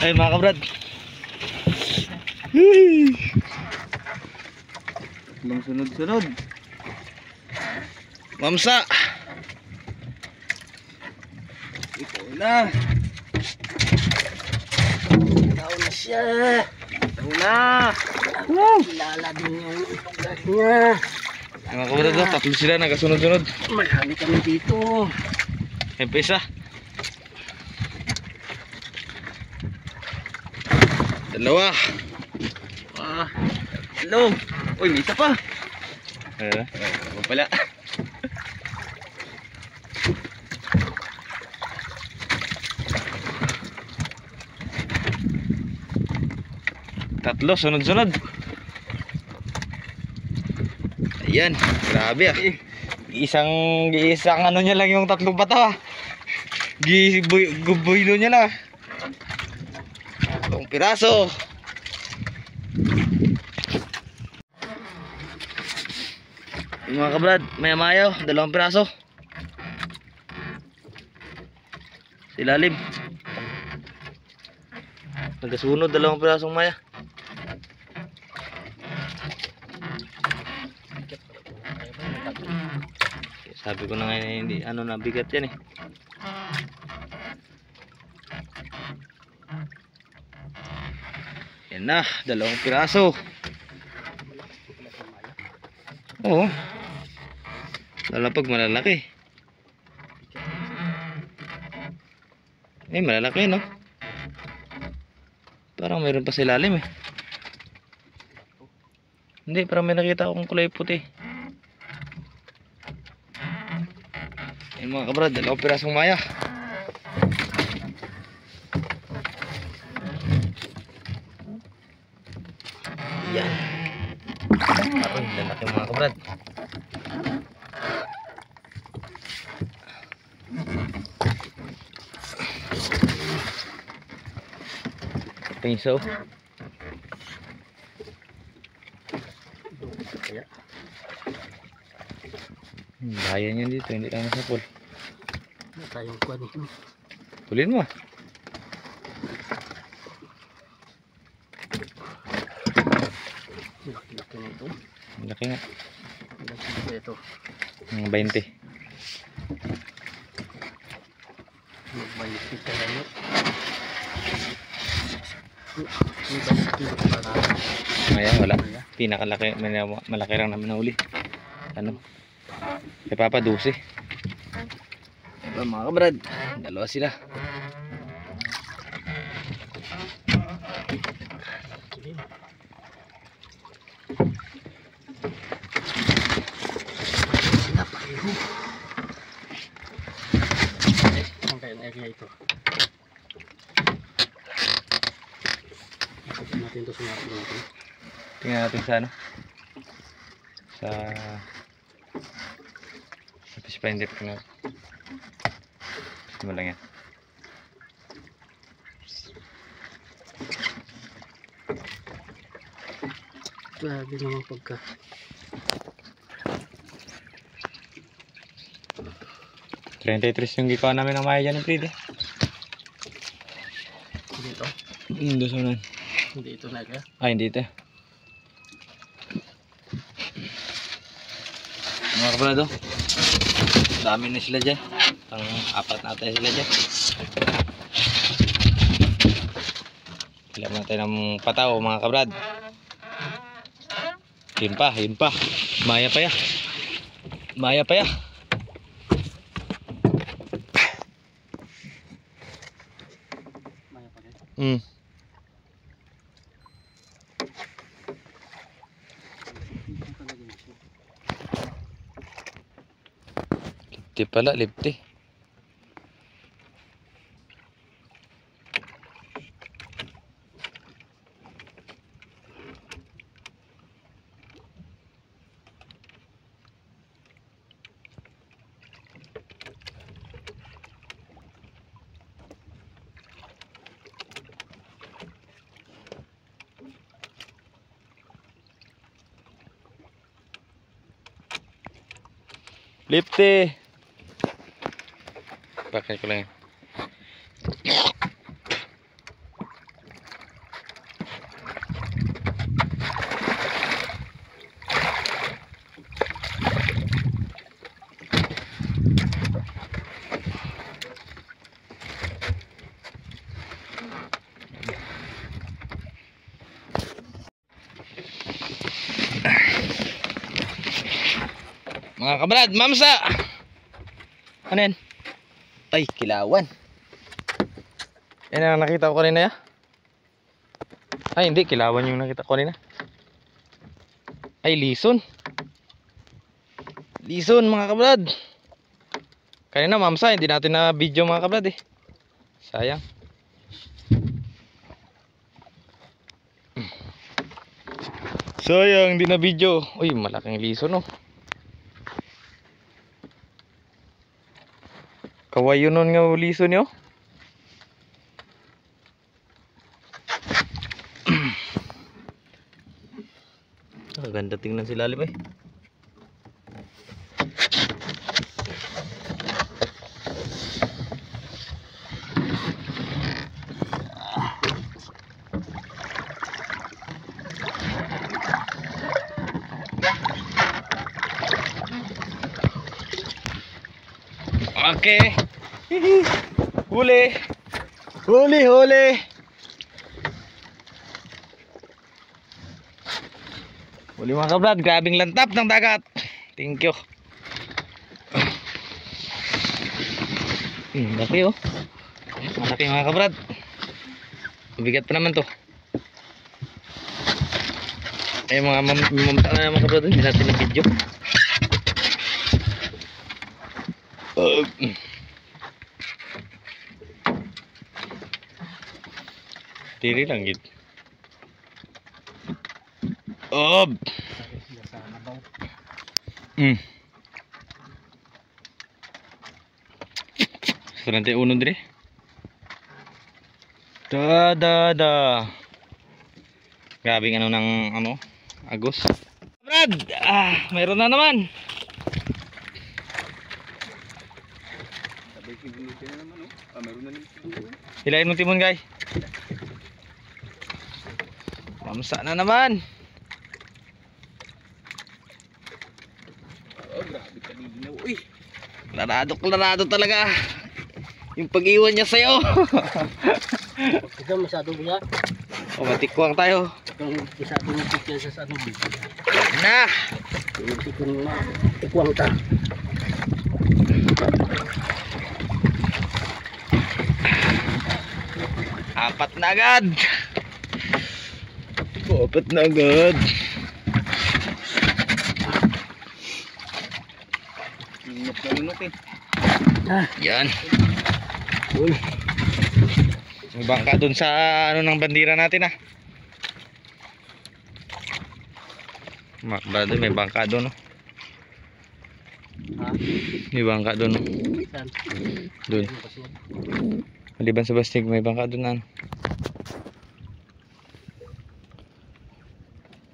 Ay mga kabrad. Lang sunod-sunod. Mamsa. Ikaw na. Tao na siya. Ikaw na. Kilala din yung lugar niya. Mga kabrad, tatlo sila nagkasunod-sunod. Marami kami dito. Empesa. Dalawa. Hello. Uy, may isa pa. Ano pala? Tatlo, sunod-sunod. Ayan, grabe ah. Isang ano niya lang yung tatlong bata ah. Gubuilo niya lang. Tatlong piraso. Yung mga kabrad, maya-mayo, dalawang piraso. Silalim. Nagkasunod, dalawang pirasong maya. Sabi ko na nga hindi ano na bigat yan eh. Yan na, dalawang piraso. Oo. Lalapag malalaki. Eh malalaki no. Parang mayroon pa sa ilalim eh. Hindi, parang may nakita akong kulay puti. Ayan mga kabrad, dalawang pirasong maya. Yan. Parang lalaki mga kabrad. Pinso. Bahaya niyan dito, hindi lang nasapol. Ano tayong kuha dito? Pulin mo. Laki-laki na ito. Laki nga. Laki na ito. 20. Magbalik ito na yun. May kilo para. Ayan, wala. Pinakalaki, malaki lang naman na uli. Ano? Kay Papa 12. Mga kabrad, dalawa sila. Sila pareho. Ang kayang area ito. Ikutin natin ito sa mga natin. Tingnan natin sa ano. Sa fish finder ko na. Mo lang yan. Grabe naman pagka. $33 yung gikawa namin ng maya dyan ni Frida. Dito? Hindi sa unan. Hindi ito na kaya? Ay, hindi ito. Mga kabrado, dami na sila dyan. Pang apat na tayo sila dyan. Kailangan natin ng pataw mga kabrad. Yun pa. Maya pa ya. Maya pa ya. Maya pa rin. Lipti pala, lipti. Lipti. Pakai ko lang yan. Mga kabrad, mamsa! Ano yan? Ay, kilawan. Yan ang nakita ko kanina ya. Ay, hindi, kilawan yung nakita ko kanina. Ay, lison. Lison mga kabrad. Kanina mamsa, hindi natin na video mga kabrad eh. Sayang. Sayang, hindi na video. Uy, malaking lison oh. Kawayo nun nga lison nyo. Ganda tingnan si lalim eh. Okay. Huli. Huli. Huli mga kabrad, grabing lantap ng dagat. Thank you. Laki oh. Malaki mga kabrad. Mabigat pa naman to. Ay mga mamta na mga kabrad, hindi natin na video. Tiri lang gid. So nanti uno dire. Da. Grabing ano ng ano, agos. Brad, mayroon na naman. Hilahin mo timon guys. Mamsa na naman. Oh, grabe kanina. Uy. Klarado talaga. Yung pag-iwan niya sa'yo. Ito masyado ba? O, matikwang tayo. Itong masyado mo picture sa ano. Na. Ikuwang ta. Apat na agad. Apat na agad. Lunok eh. Yan. Uy. May bangka dun sa ano ng bandira natin ah. Brother, may bangka dun oh. May bangka dun oh. Dun. Maliban sa bastig, may bangka dun ano.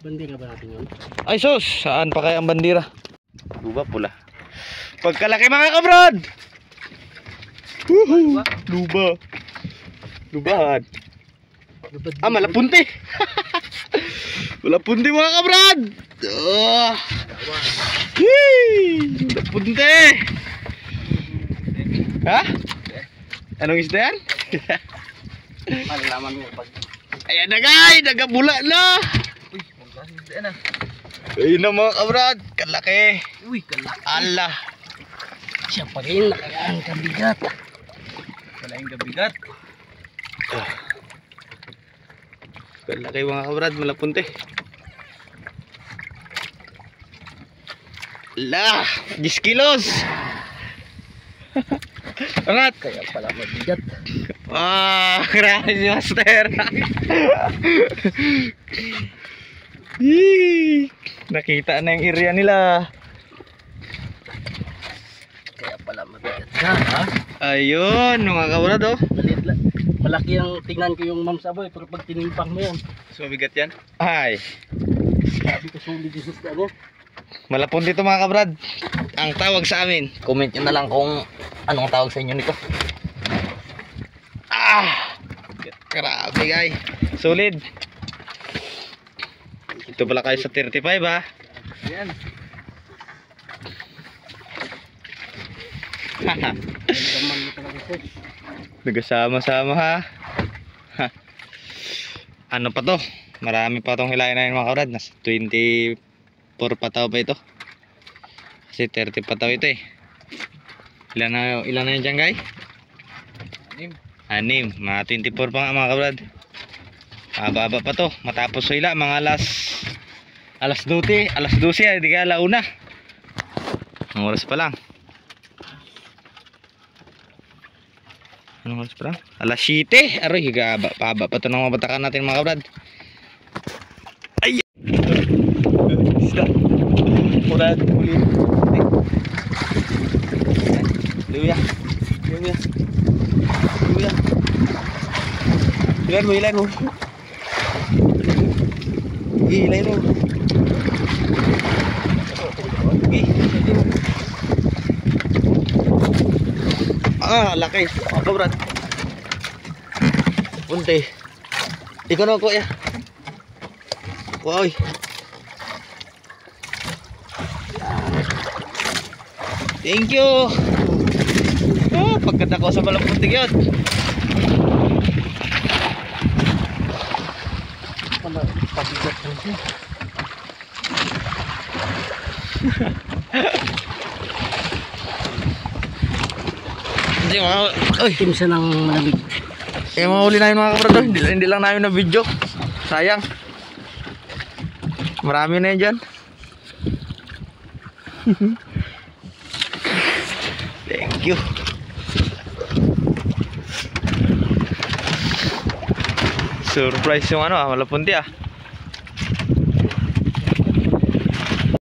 Bandira ba natin yun? Ay sus, saan pa kaya ang bandira? Luba pula. Pagkalaki mga kabrad. Luba. Lubahan. Malapunti. Malapunti mga kabrad. Malapunti. Ha? Anong isda yan? Malalaman mo pag... Ayan na guys, nagabula na. Ayun na mga kabrad, kalaki. Uy, kalaki. Allah. Siya pa rin, nakayaan kabigat. Kalaing kabigat. Kalaki mga kabrad, malapunti. Allah, 10 kilos. Angat. Kaya pala mabigat. Grabe si Master. Yee! Nakita na yung area nila. Kaya pala mabigat ka, ha? Ayun, mga kabrad oh. Malit lang. Malaki ang tingnan ko yung Ma'am Saboy, pero pag tinimpang mo yan, So mabigat yan? Ay, sabi ko sulit yung isda niya. malapon dito mga kabrad. Ang tawag sa amin, comment nyo na lang kung anong tawag sa inyo nito. Grabe guys, solid. Ito pala kayo sa 35 ha. Yan. Daman mo talaga ito. Nagasama-sama ha. Ano pa to? Marami pa tong hilahin na yun mga kabrad. Nasa 24 pa tao pa ito. Kasi 30 pa daw ito eh. Ilan na yun dyan guys? 6. Mga 24 pa nga mga kabrad. Aba pa to. Matapos sila mga alas 12 di ka alauna. Ang oras pa lang. Anong oras pa lang? Alas 7. Aroy, higaba. Pahaba pa to ng mga batakan natin mga kabrad. Ay! Isda. Murad, ulit. Luya. Ilan mo. Ilay mo. Laki. Ako brad. Punti. Ikaw na kuya. Wow. Thank you. Pagkata ko sa balang punti yun. Pabigat lang siya. Hindi mga... Uy! Timsa ng malamig. Mga huli namin mga kabrado. Hindi lang namin na video. Sayang. Marami na yun dyan. Thank you. Surprise yung malapunti